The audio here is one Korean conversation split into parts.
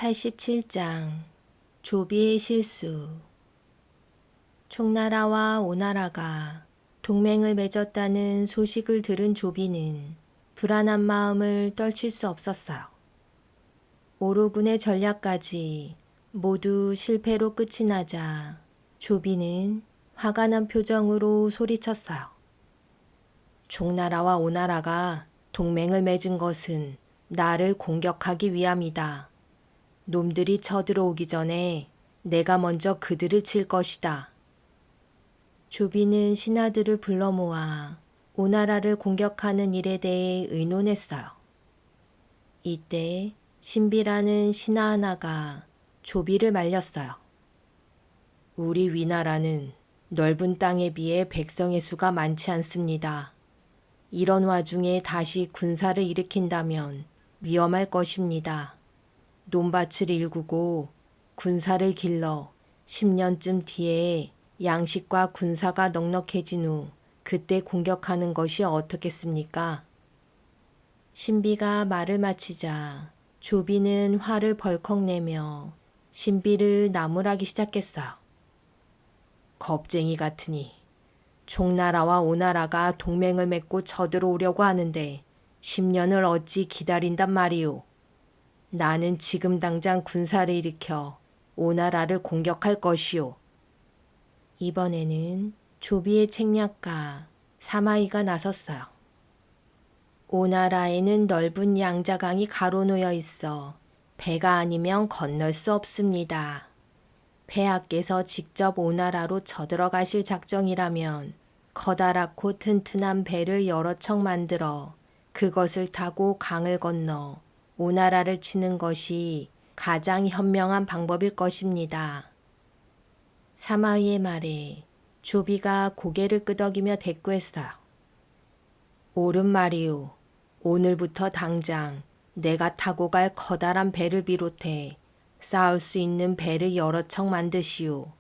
87장 조비의 실수. 총나라와 오나라가 동맹을 맺었다는 소식을 들은 조비는 불안한 마음을 떨칠 수 없었어요. 오로군의 전략까지 모두 실패로 끝이 나자 조비는 화가 난 표정으로 소리쳤어요. 총나라와 오나라가 동맹을 맺은 것은 나를 공격하기 위함이다. 놈들이 쳐들어오기 전에 내가 먼저 그들을 칠 것이다. 조비는 신하들을 불러 모아 오나라를 공격하는 일에 대해 의논했어요. 이때 신비라는 신하 하나가 조비를 말렸어요. 우리 위나라는 넓은 땅에 비해 백성의 수가 많지 않습니다. 이런 와중에 다시 군사를 일으킨다면 위험할 것입니다. 논밭을 일구고 군사를 길러 10년쯤 뒤에 양식과 군사가 넉넉해진 후 그때 공격하는 것이 어떻겠습니까? 신비가 말을 마치자 조비는 화를 벌컥 내며 신비를 나무라기 시작했어요. 겁쟁이 같으니 총나라와 오나라가 동맹을 맺고 쳐들어오려고 하는데 10년을 어찌 기다린단 말이오. 나는 지금 당장 군사를 일으켜 오나라를 공격할 것이오. 이번에는 조비의 책략가 사마이가 나섰어요. 오나라에는 넓은 양자강이 가로놓여 있어 배가 아니면 건널 수 없습니다. 폐하께서 직접 오나라로 쳐들어가실 작정이라면 커다랗고 튼튼한 배를 여러 척 만들어 그것을 타고 강을 건너 오나라를 치는 것이 가장 현명한 방법일 것입니다. 사마이의 말에 조비가 고개를 끄덕이며 대꾸했어요. 옳은 말이오. 오늘부터 당장 내가 타고 갈 커다란 배를 비롯해 쌓을 수 있는 배를 여러 척 만드시오.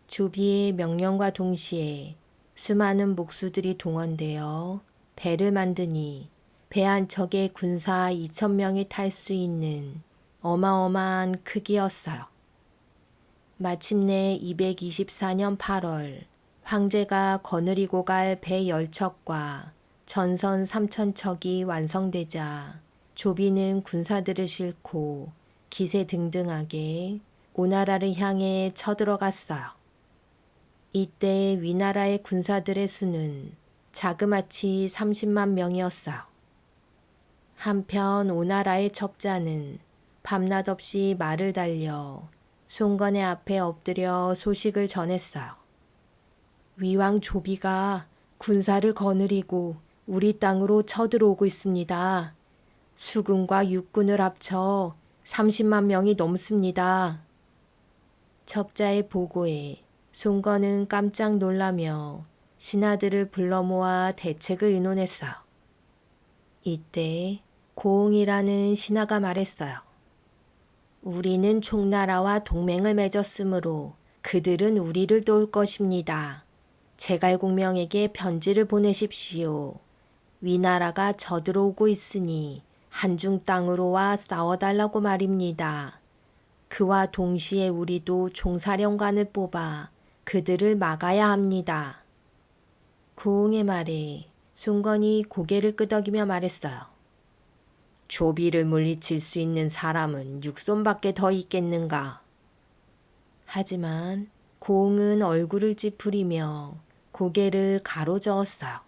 조비의 명령과 동시에 수많은 목수들이 동원되어 배를 만드니 배 한 척에 군사 2,000명이 탈 수 있는 어마어마한 크기였어요. 마침내 224년 8월 황제가 거느리고 갈 배 10척과 전선 3,000척이 완성되자 조비는 군사들을 싣고 기세등등하게 오나라를 향해 쳐들어갔어요. 이때 위나라의 군사들의 수는 자그마치 30만 명이었어요. 한편 오나라의 첩자는 밤낮 없이 말을 달려 송건의 앞에 엎드려 소식을 전했어요. 위왕 조비가 군사를 거느리고 우리 땅으로 쳐들어오고 있습니다. 수군과 육군을 합쳐 30만 명이 넘습니다. 첩자의 보고에 송건은 깜짝 놀라며 신하들을 불러 모아 대책을 의논했어요. 이때 고옹이라는 신하가 말했어요. 우리는 총나라와 동맹을 맺었으므로 그들은 우리를 도울 것입니다. 제갈공명에게 편지를 보내십시오. 위나라가 쳐들어오고 있으니 한중 땅으로 와 싸워달라고 말입니다. 그와 동시에 우리도 총사령관을 뽑아 그들을 막아야 합니다. 고옹의 말에 송건이 고개를 끄덕이며 말했어요. 조비를 물리칠 수 있는 사람은 육손밖에 더 있겠는가? 하지만 고옹은 얼굴을 찌푸리며 고개를 가로저었어요.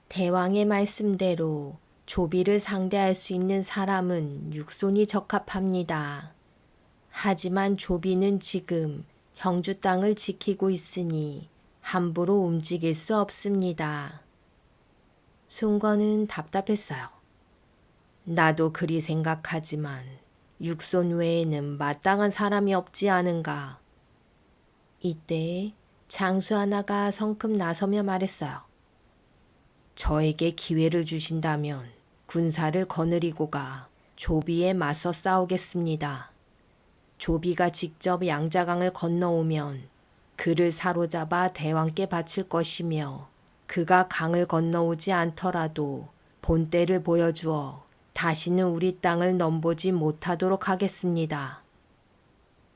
대왕의 말씀대로 조비를 상대할 수 있는 사람은 육손이 적합합니다. 하지만 조비는 지금 형주 땅을 지키고 있으니 함부로 움직일 수 없습니다. 송건은 답답했어요. 나도 그리 생각하지만 육손 외에는 마땅한 사람이 없지 않은가. 이때 장수 하나가 성큼 나서며 말했어요. 저에게 기회를 주신다면 군사를 거느리고 가 조비에 맞서 싸우겠습니다. 조비가 직접 양자강을 건너오면 그를 사로잡아 대왕께 바칠 것이며 그가 강을 건너오지 않더라도 본때를 보여주어 다시는 우리 땅을 넘보지 못하도록 하겠습니다.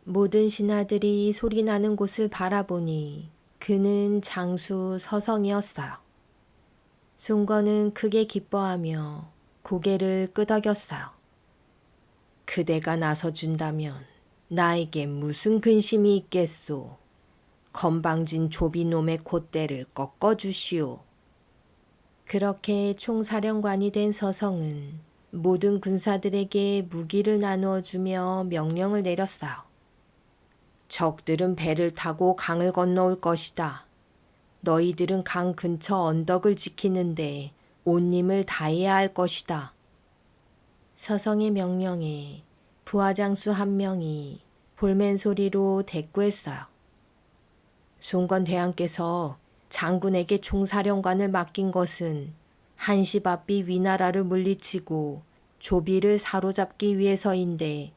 모든 신하들이 소리나는 곳을 바라보니 그는 장수 서성이었어요. 송건은 크게 기뻐하며 고개를 끄덕였어요. 그대가 나서준다면 나에게 무슨 근심이 있겠소. 건방진 조비놈의 콧대를 꺾어주시오. 그렇게 총사령관이 된 서성은 모든 군사들에게 무기를 나누어 주며 명령을 내렸어요. 적들은 배를 타고 강을 건너올 것이다. 너희들은 강 근처 언덕을 지키는데 온 힘을 다해야 할 것이다. 서성의 명령에 부하장수 한 명이 볼멘 소리로 대꾸했어요. 송건 대왕께서 장군에게 총사령관을 맡긴 것은 한시바삐 위나라를 물리치고 조비를 사로잡기 위해서인데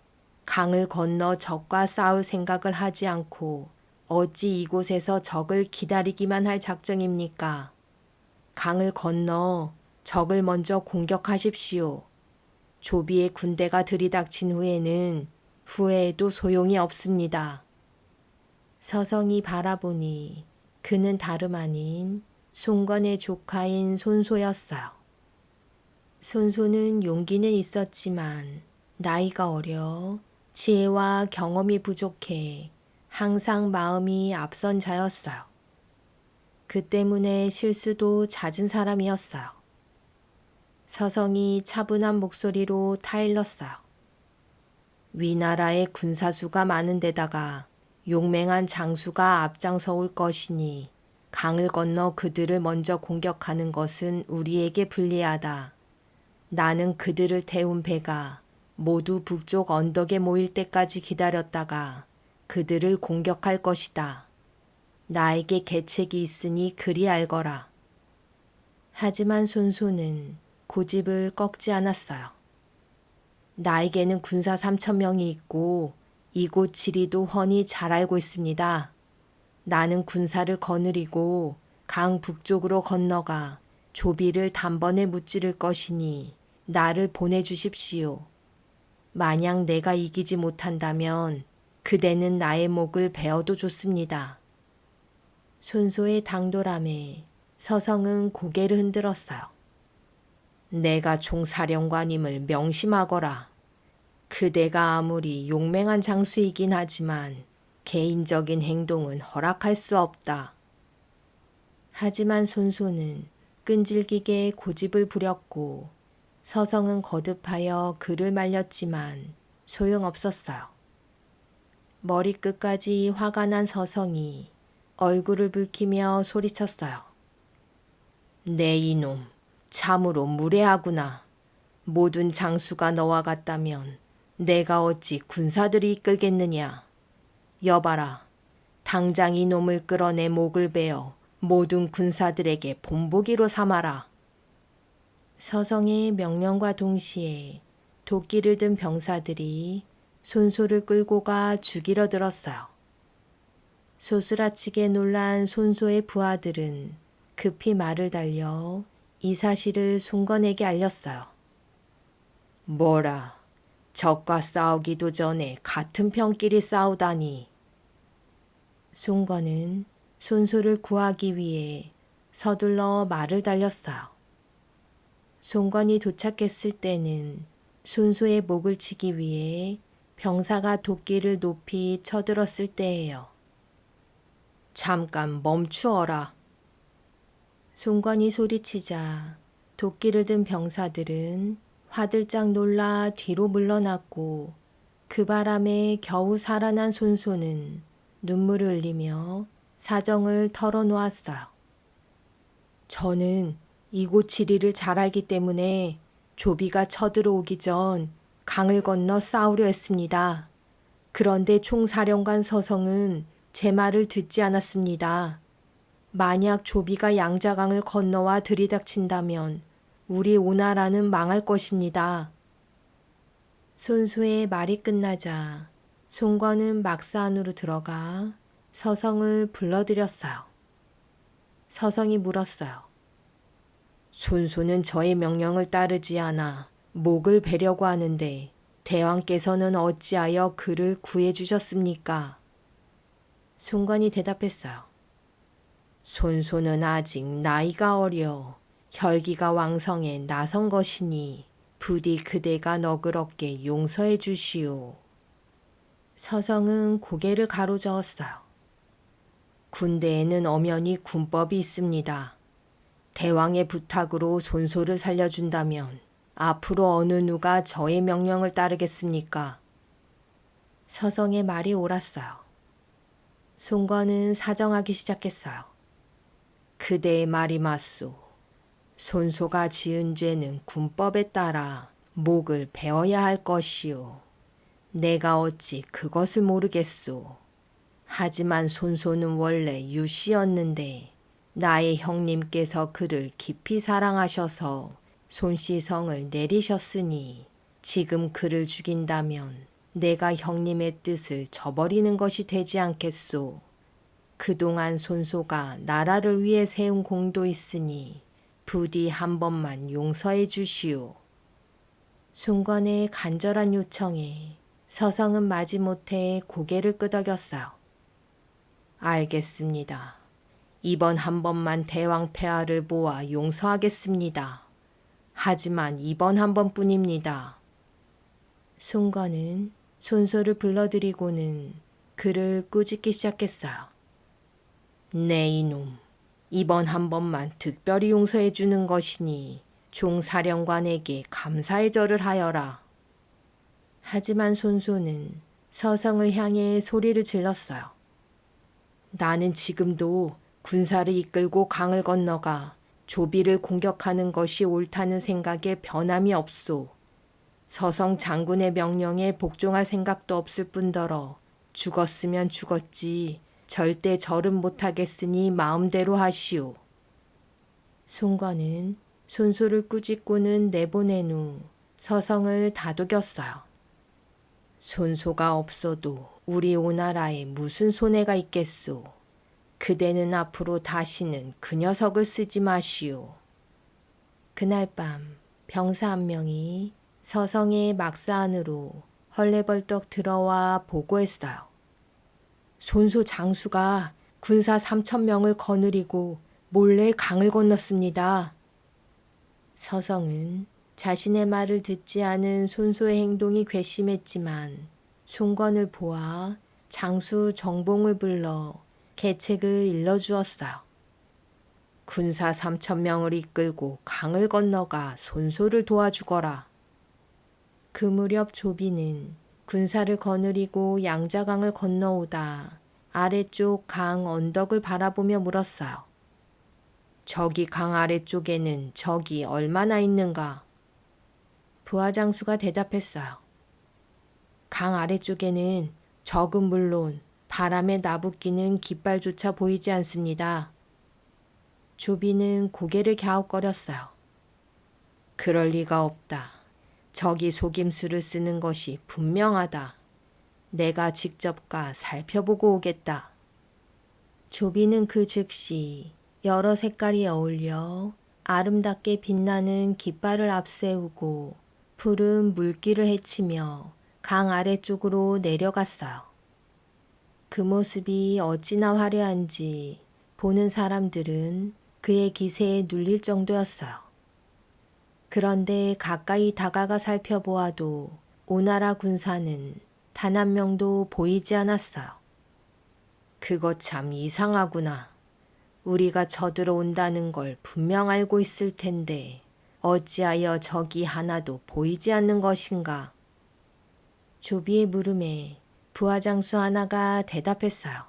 강을 건너 적과 싸울 생각을 하지 않고 어찌 이곳에서 적을 기다리기만 할 작정입니까? 강을 건너 적을 먼저 공격하십시오. 조비의 군대가 들이닥친 후에는 후회해도 소용이 없습니다. 서성이 바라보니 그는 다름 아닌 송건의 조카인 손소였어요. 손소는 용기는 있었지만 나이가 어려 지혜와 경험이 부족해 항상 마음이 앞선 자였어요. 그 때문에 실수도 잦은 사람이었어요. 서성이 차분한 목소리로 타일렀어요. 위나라의 군사수가 많은 데다가 용맹한 장수가 앞장서 올 것이니 강을 건너 그들을 먼저 공격하는 것은 우리에게 불리하다. 나는 그들을 태운 배가 모두 북쪽 언덕에 모일 때까지 기다렸다가 그들을 공격할 것이다. 나에게 계책이 있으니 그리 알거라. 하지만 손소는 고집을 꺾지 않았어요. 나에게는 군사 3,000명이 있고 이곳 지리도 훤히 잘 알고 있습니다. 나는 군사를 거느리고 강 북쪽으로 건너가 조비를 단번에 무찌를 것이니 나를 보내주십시오. 만약 내가 이기지 못한다면 그대는 나의 목을 베어도 좋습니다. 손소의 당돌함에 서성은 고개를 흔들었어요. 내가 총사령관임을 명심하거라. 그대가 아무리 용맹한 장수이긴 하지만 개인적인 행동은 허락할 수 없다. 하지만 손소는 끈질기게 고집을 부렸고 서성은 거듭하여 그를 말렸지만 소용없었어요. 머리끝까지 화가 난 서성이 얼굴을 붉히며 소리쳤어요. 내 이놈, 참으로 무례하구나. 모든 장수가 너와 같다면 내가 어찌 군사들이 이끌겠느냐. 여봐라, 당장 이놈을 끌어내 목을 베어 모든 군사들에게 본보기로 삼아라. 서성의 명령과 동시에 도끼를 든 병사들이 손소를 끌고 가 죽이러 들었어요. 소스라치게 놀란 손소의 부하들은 급히 말을 달려 이 사실을 송건에게 알렸어요. 뭐라, 적과 싸우기도 전에 같은 편끼리 싸우다니. 송건은 손소를 구하기 위해 서둘러 말을 달렸어요. 송건이 도착했을 때는 손소의 목을 치기 위해 병사가 도끼를 높이 쳐들었을 때예요. 잠깐 멈추어라. 송건이 소리치자 도끼를 든 병사들은 화들짝 놀라 뒤로 물러났고 그 바람에 겨우 살아난 손소는 눈물을 흘리며 사정을 털어놓았어요. 저는 이곳 지리를 잘 알기 때문에 조비가 쳐들어오기 전 강을 건너 싸우려 했습니다. 그런데 총사령관 서성은 제 말을 듣지 않았습니다. 만약 조비가 양자강을 건너와 들이닥친다면 우리 오나라는 망할 것입니다. 손수의 말이 끝나자 송건은 막사 안으로 들어가 서성을 불러들였어요. 서성이 물었어요. 손수는 저의 명령을 따르지 않아 목을 베려고 하는데 대왕께서는 어찌하여 그를 구해주셨습니까? 송건이 대답했어요. 손소는 아직 나이가 어려 혈기가 왕성해 나선 것이니 부디 그대가 너그럽게 용서해 주시오. 서성은 고개를 가로저었어요. 군대에는 엄연히 군법이 있습니다. 대왕의 부탁으로 손소를 살려준다면 앞으로 어느 누가 저의 명령을 따르겠습니까? 서성의 말이 옳았어요. 송건은 사정하기 시작했어요. 그대의 말이 맞소. 손소가 지은 죄는 군법에 따라 목을 베어야 할 것이오. 내가 어찌 그것을 모르겠소. 하지만 손소는 원래 유씨였는데 나의 형님께서 그를 깊이 사랑하셔서 손씨성을 내리셨으니 지금 그를 죽인다면 내가 형님의 뜻을 저버리는 것이 되지 않겠소. 그동안 손소가 나라를 위해 세운 공도 있으니 부디 한 번만 용서해 주시오. 송건의 간절한 요청에 서성은 마지못해 고개를 끄덕였어요. 알겠습니다. 이번 한 번만 대왕 폐하를 모아 용서하겠습니다. 하지만 이번 한 번뿐입니다. 송건은 손소를 불러들이고는 그를 꾸짖기 시작했어요. 네 이놈, 이번 한 번만 특별히 용서해 주는 것이니 종사령관에게 감사의 절을 하여라. 하지만 손소는 서성을 향해 소리를 질렀어요. 나는 지금도 군사를 이끌고 강을 건너가 조비를 공격하는 것이 옳다는 생각에 변함이 없소. 서성 장군의 명령에 복종할 생각도 없을 뿐더러 죽었으면 죽었지 절대 절은 못하겠으니 마음대로 하시오. 송건은 손소를 꾸짖고는 내보낸 후 서성을 다독였어요. 손소가 없어도 우리 오나라에 무슨 손해가 있겠소. 그대는 앞으로 다시는 그 녀석을 쓰지 마시오. 그날 밤 병사 한 명이 서성의 막사 안으로 헐레벌떡 들어와 보고했어요. 손소 장수가 군사 3,000명을 거느리고 몰래 강을 건넜습니다. 서성은 자신의 말을 듣지 않은 손소의 행동이 괘씸했지만 송건을 보아 장수 정봉을 불러 계책을 일러주었어요. 군사 3,000명을 이끌고 강을 건너가 손소를 도와주거라. 그 무렵 조비는 군사를 거느리고 양자강을 건너오다 아래쪽 강 언덕을 바라보며 물었어요. 저기 강 아래쪽에는 적이 얼마나 있는가? 부하장수가 대답했어요. 강 아래쪽에는 적은 물론 바람에 나부끼는 깃발조차 보이지 않습니다. 조비는 고개를 갸웃거렸어요. 그럴 리가 없다. 적이 속임수를 쓰는 것이 분명하다. 내가 직접 가 살펴보고 오겠다. 조비는 그 즉시 여러 색깔이 어울려 아름답게 빛나는 깃발을 앞세우고 푸른 물길을 헤치며 강 아래쪽으로 내려갔어요. 그 모습이 어찌나 화려한지 보는 사람들은 그의 기세에 눌릴 정도였어요. 그런데 가까이 다가가 살펴보아도 오나라 군사는 단 한 명도 보이지 않았어요. 그거 참 이상하구나. 우리가 쳐들어온다는 걸 분명 알고 있을 텐데 어찌하여 적이 하나도 보이지 않는 것인가? 조비의 물음에 부하장수 하나가 대답했어요.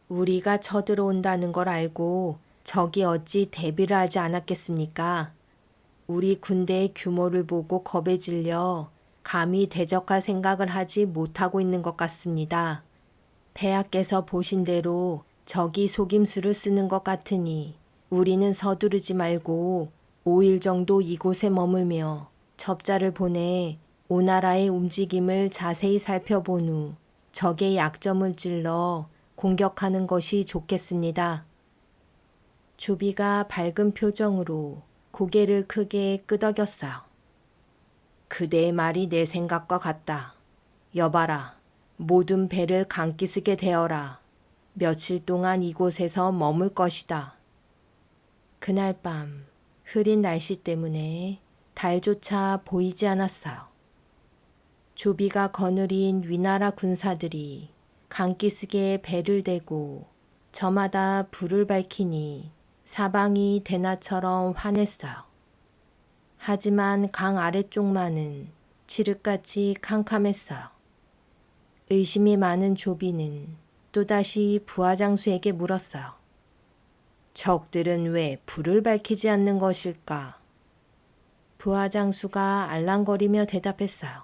우리가 쳐들어온다는 걸 알고 적이 어찌 대비를 하지 않았겠습니까? 우리 군대의 규모를 보고 겁에 질려 감히 대적할 생각을 하지 못하고 있는 것 같습니다. 폐하께서 보신 대로 적이 속임수를 쓰는 것 같으니 우리는 서두르지 말고 5일 정도 이곳에 머물며 첩자를 보내 오나라의 움직임을 자세히 살펴본 후 적의 약점을 찔러 공격하는 것이 좋겠습니다. 조비가 밝은 표정으로 고개를 크게 끄덕였어요. 그대의 말이 내 생각과 같다. 여봐라, 모든 배를 강기 쓰게 되어라. 며칠 동안 이곳에서 머물 것이다. 그날 밤 흐린 날씨 때문에 달조차 보이지 않았어요. 조비가 거느린 위나라 군사들이 강기슭에 배를 대고 저마다 불을 밝히니 사방이 대낮처럼 환했어요. 하지만 강 아래쪽만은 칠흑같이 캄캄했어요. 의심이 많은 조비는 또다시 부하장수에게 물었어요. 적들은 왜 불을 밝히지 않는 것일까? 부하장수가 알랑거리며 대답했어요.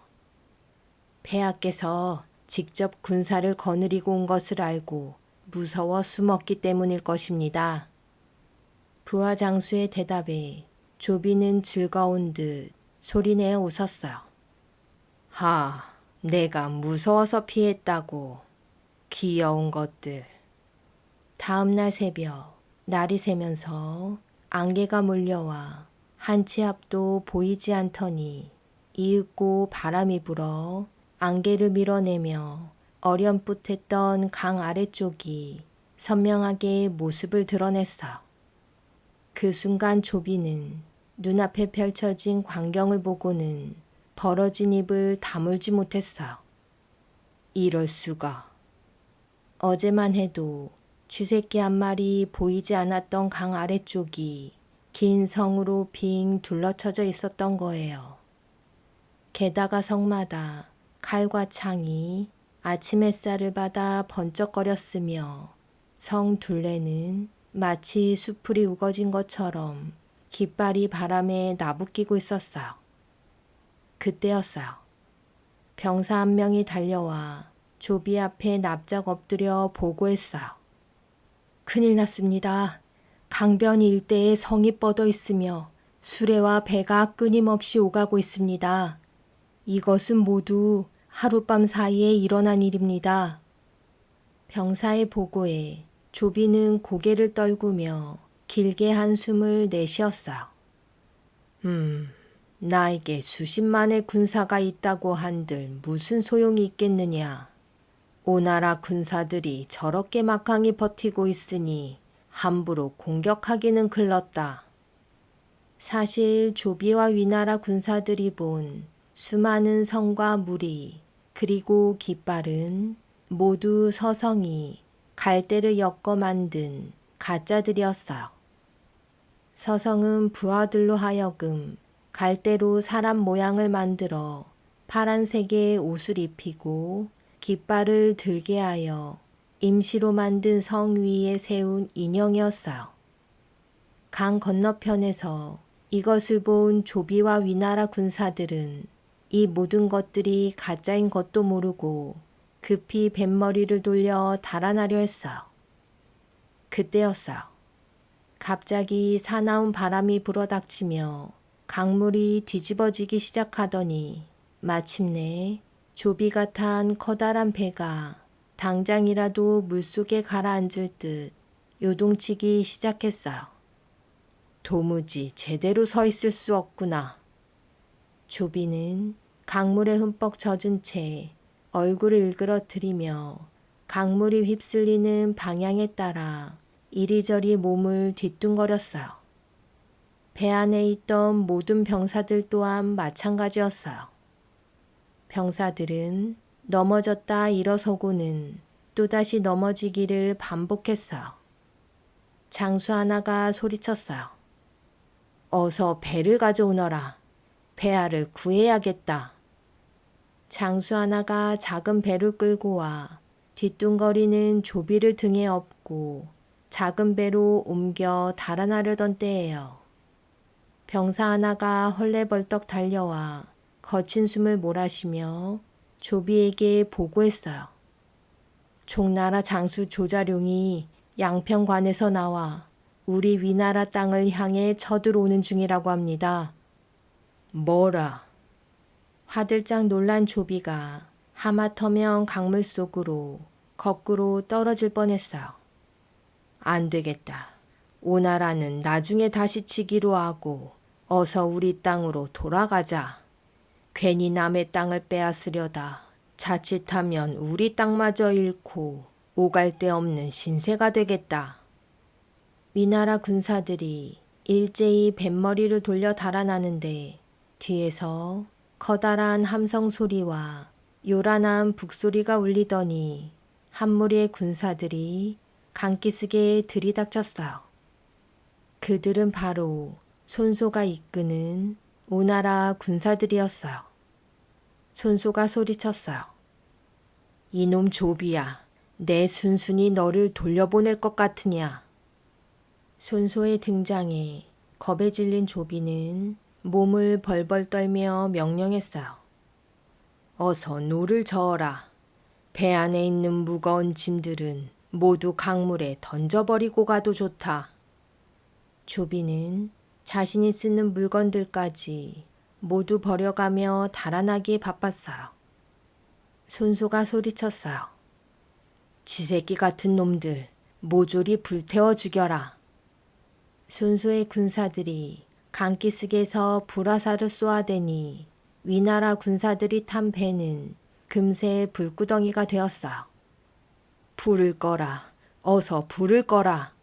폐하께서 직접 군사를 거느리고 온 것을 알고 무서워 숨었기 때문일 것입니다. 부하장수의 대답에 조비는 즐거운 듯 소리내어 웃었어요. 하, 내가 무서워서 피했다고. 귀여운 것들. 다음 날 새벽 날이 새면서 안개가 몰려와 한 치 앞도 보이지 않더니 이윽고 바람이 불어 안개를 밀어내며 어렴풋했던 강 아래쪽이 선명하게 모습을 드러냈어. 그 순간 조비는 눈앞에 펼쳐진 광경을 보고는 벌어진 입을 다물지 못했어. 이럴 수가. 어제만 해도 쥐새끼 한 마리 보이지 않았던 강 아래쪽이 긴 성으로 빙 둘러쳐져 있었던 거예요. 게다가 성마다 칼과 창이 아침 햇살을 받아 번쩍거렸으며 성 둘레는 마치 수풀이 우거진 것처럼 깃발이 바람에 나부끼고 있었어요. 그때였어요. 병사 한 명이 달려와 조비 앞에 납작 엎드려 보고했어요. 큰일 났습니다. 강변 일대에 성이 뻗어 있으며 수레와 배가 끊임없이 오가고 있습니다. 이것은 모두 하룻밤 사이에 일어난 일입니다. 병사의 보고에 조비는 고개를 떨구며 길게 한숨을 내쉬었어요. 나에게 수십만의 군사가 있다고 한들 무슨 소용이 있겠느냐. 오나라 군사들이 저렇게 막강히 버티고 있으니 함부로 공격하기는 글렀다. 사실 조비와 위나라 군사들이 본 수많은 성과 무리 그리고 깃발은 모두 서성이 갈대를 엮어 만든 가짜들이었어요. 서성은 부하들로 하여금 갈대로 사람 모양을 만들어 파란색의 옷을 입히고 깃발을 들게 하여 임시로 만든 성 위에 세운 인형이었어요. 강 건너편에서 이것을 본 조비와 위나라 군사들은 이 모든 것들이 가짜인 것도 모르고 급히 뱃머리를 돌려 달아나려 했어요. 그때였어요. 갑자기 사나운 바람이 불어닥치며 강물이 뒤집어지기 시작하더니 마침내 조비가 탄 커다란 배가 당장이라도 물속에 가라앉을 듯 요동치기 시작했어요. 도무지 제대로 서 있을 수 없구나. 조비는 강물에 흠뻑 젖은 채 얼굴을 일그러뜨리며 강물이 휩쓸리는 방향에 따라 이리저리 몸을 뒤뚱거렸어요. 배 안에 있던 모든 병사들 또한 마찬가지였어요. 병사들은 넘어졌다 일어서고는 또다시 넘어지기를 반복했어요. 장수 하나가 소리쳤어요. 어서 배를 가져오너라. 폐하를 구해야겠다. 장수 하나가 작은 배를 끌고 와 뒤뚱거리는 조비를 등에 업고 작은 배로 옮겨 달아나려던 때예요. 병사 하나가 헐레벌떡 달려와 거친 숨을 몰아쉬며 조비에게 보고했어요. 총나라 장수 조자룡이 양평관에서 나와 우리 위나라 땅을 향해 쳐들어오는 중이라고 합니다. 뭐라? 화들짝 놀란 조비가 하마터면 강물 속으로 거꾸로 떨어질 뻔했어요. 안 되겠다. 오나라는 나중에 다시 치기로 하고 어서 우리 땅으로 돌아가자. 괜히 남의 땅을 빼앗으려다 자칫하면 우리 땅마저 잃고 오갈 데 없는 신세가 되겠다. 위나라 군사들이 일제히 뱃머리를 돌려 달아나는데 뒤에서 커다란 함성 소리와 요란한 북소리가 울리더니 한 무리의 군사들이 강기슭에 들이닥쳤어요. 그들은 바로 손소가 이끄는 오나라 군사들이었어요. 손소가 소리쳤어요. 이놈 조비야, 내 순순히 너를 돌려보낼 것 같으냐. 손소의 등장에 겁에 질린 조비는 몸을 벌벌 떨며 명령했어요. 어서 노를 저어라. 배 안에 있는 무거운 짐들은 모두 강물에 던져버리고 가도 좋다. 조비는 자신이 쓰는 물건들까지 모두 버려가며 달아나기에 바빴어요. 손소가 소리쳤어요. 쥐새끼 같은 놈들, 모조리 불태워 죽여라. 손소의 군사들이 강기슭에서 불화살을 쏘아대니 위나라 군사들이 탄 배는 금세 불구덩이가 되었어요. 불을 꺼라. 어서 불을 꺼라.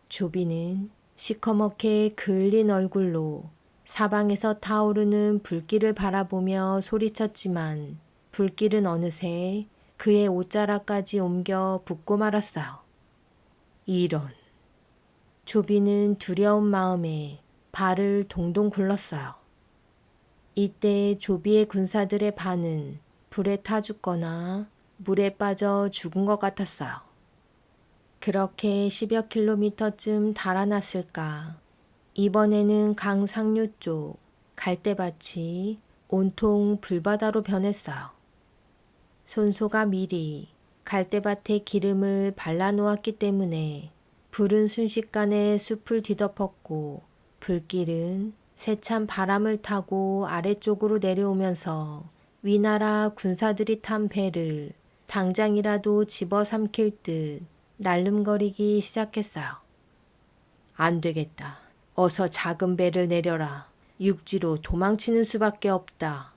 조비는 시커멓게 그을린 얼굴로 사방에서 타오르는 불길을 바라보며 소리쳤지만 불길은 어느새 그의 옷자락까지 옮겨 붙고 말았어요. 이런. 조비는 두려운 마음에 발을 동동 굴렀어요. 이때 조비의 군사들의 반은 불에 타 죽거나 물에 빠져 죽은 것 같았어요. 그렇게 10여 킬로미터쯤 달아났을까. 이번에는 강 상류 쪽 갈대밭이 온통 불바다로 변했어요. 손소가 미리 갈대밭에 기름을 발라놓았기 때문에 불은 순식간에 숲을 뒤덮었고 불길은 세찬 바람을 타고 아래쪽으로 내려오면서 위나라 군사들이 탄 배를 당장이라도 집어삼킬 듯 날름거리기 시작했어요. 안 되겠다. 어서 작은 배를 내려라. 육지로 도망치는 수밖에 없다.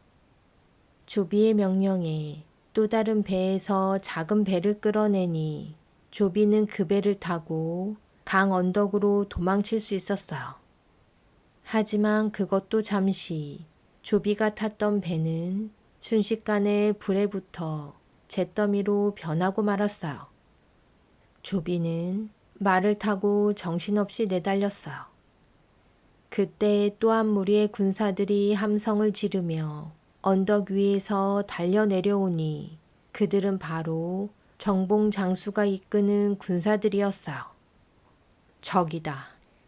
조비의 명령에 또 다른 배에서 작은 배를 끌어내니 조비는 그 배를 타고 강 언덕으로 도망칠 수 있었어요. 하지만 그것도 잠시. 조비가 탔던 배는 순식간에 불에 붙어 잿더미로 변하고 말았어요. 조비는 말을 타고 정신없이 내달렸어요. 그때 또 한 무리의 군사들이 함성을 지르며 언덕 위에서 달려 내려오니 그들은 바로 정봉 장수가 이끄는 군사들이었어요. 적이다.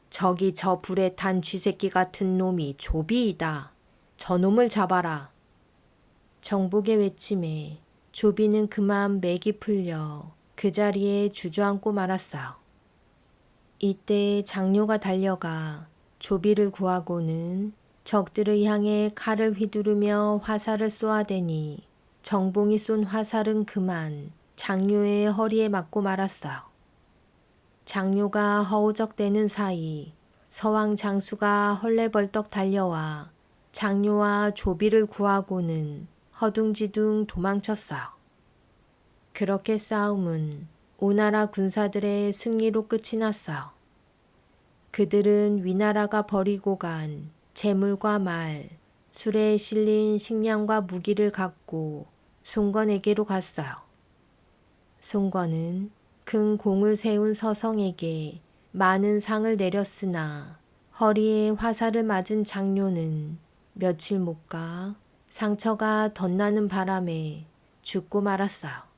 저기 저 불에 탄 쥐새끼 같은 놈이 조비이다. 저놈을 잡아라. 정복의 외침에 조비는 그만 맥이 풀려 그 자리에 주저앉고 말았어요. 이때 장료가 달려가 조비를 구하고는 적들을 향해 칼을 휘두르며 화살을 쏘아대니 정봉이 쏜 화살은 그만 장료의 허리에 맞고 말았어요. 장료가 허우적대는 사이 서왕 장수가 헐레벌떡 달려와 장료와 조비를 구하고는 허둥지둥 도망쳤어요. 그렇게 싸움은 오나라 군사들의 승리로 끝이 났어요. 그들은 위나라가 버리고 간 재물과 말, 술에 실린 식량과 무기를 갖고 송건에게로 갔어요. 송건은 큰 공을 세운 서성에게 많은 상을 내렸으나 허리에 화살을 맞은 장료는 며칠 못 가 상처가 덧나는 바람에 죽고 말았어요.